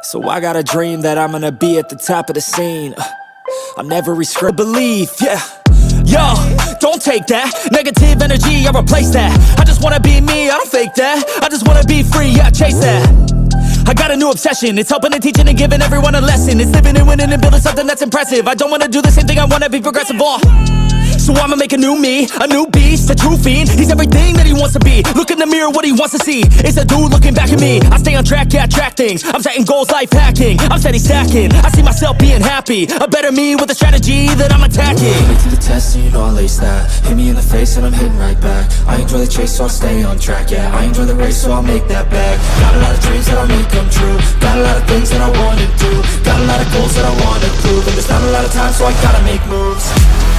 So I got a dream that I'm gonna be at the top of the scene. I'm never restrained to believe, yeah. Yo, don't take that negative energy, I replace that. I just wanna be me, I don't fake that. I just wanna be free, yeah, chase that. I got a new obsession, it's helping and teaching and giving everyone a lesson. It's living and winning and building something that's impressive. I don't wanna do the same thing, I wanna be progressive, so I'ma make a new me, a new beast, a true fiend. He's everything that he wants to be. Look in the mirror, what he wants to see is a dude looking back at me. I stay on track, yeah, track things. I'm setting goals, life hacking. I'm steady stacking. I see myself being happy. A better me with a strategy that I'm attacking. Hit me to the test and you know I'll ace that. Hit me in the face and I'm hitting right back. I enjoy the chase so I'll stay on track, yeah. I enjoy the race so I'll make that bag. Got a lot of dreams that I'll make come true. Got a lot of things that I wanna do. Got a lot of goals that I wanna prove. And there's not a lot of time so I gotta make moves.